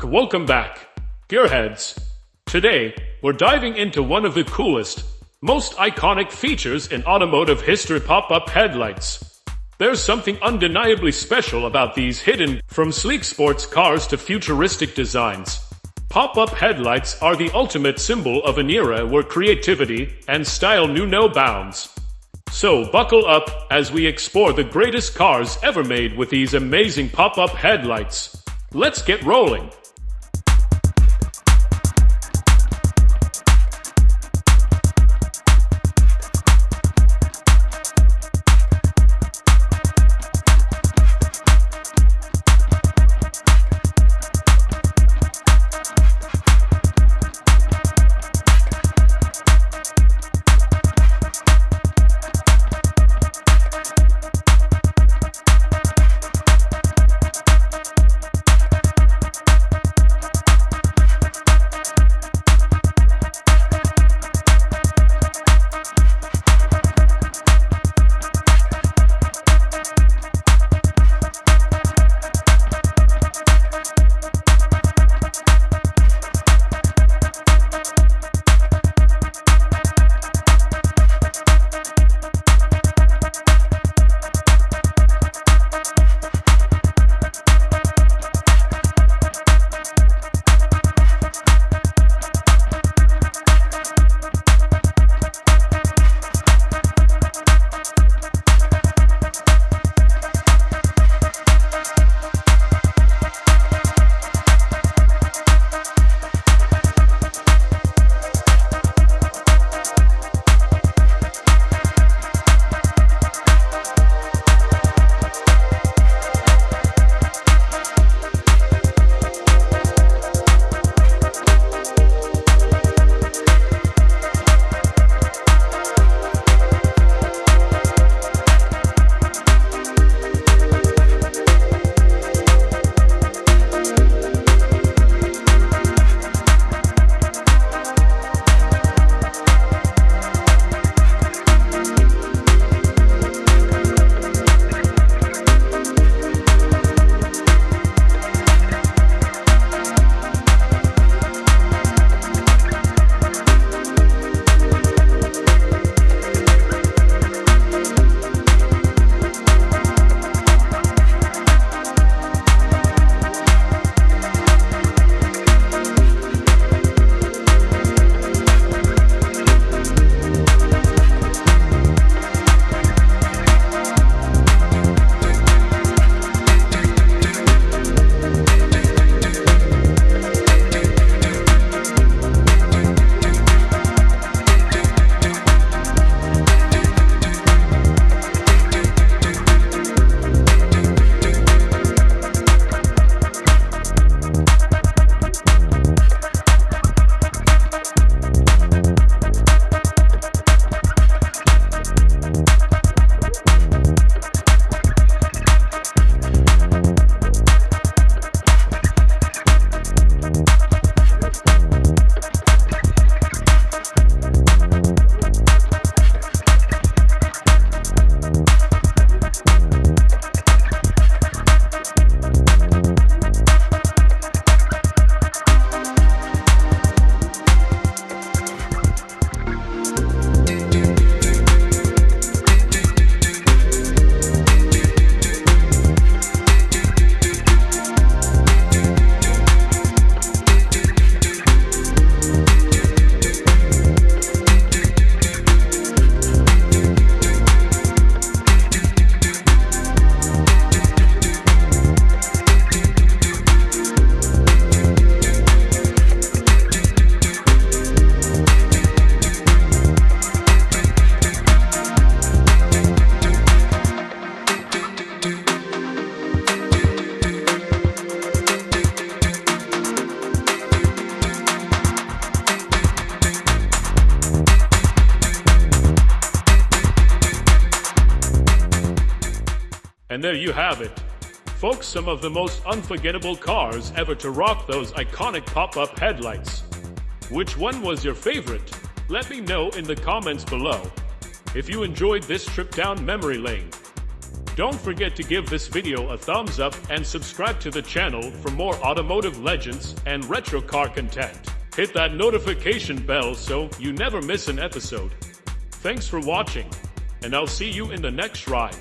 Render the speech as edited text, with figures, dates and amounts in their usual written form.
Welcome back, Gearheads. Today, we're diving into one of the coolest, most iconic features in automotive history: pop-up headlights. There's something undeniably special about these, hidden from sleek sports cars to futuristic designs. Pop-up headlights are the ultimate symbol of an era where creativity and style knew no bounds. So buckle up as we explore the greatest cars ever made with these amazing pop-up headlights. Let's get rolling. And there you have it. Folks, some of the most unforgettable cars ever to rock those iconic pop-up headlights. Which one was your favorite? Let me know in the comments below. If you enjoyed this trip down memory lane, Don't forget to give this video a thumbs up and subscribe to the channel for more automotive legends and retro car content. Hit that notification bell so you never miss an episode. Thanks for watching, and I'll see you in the next ride.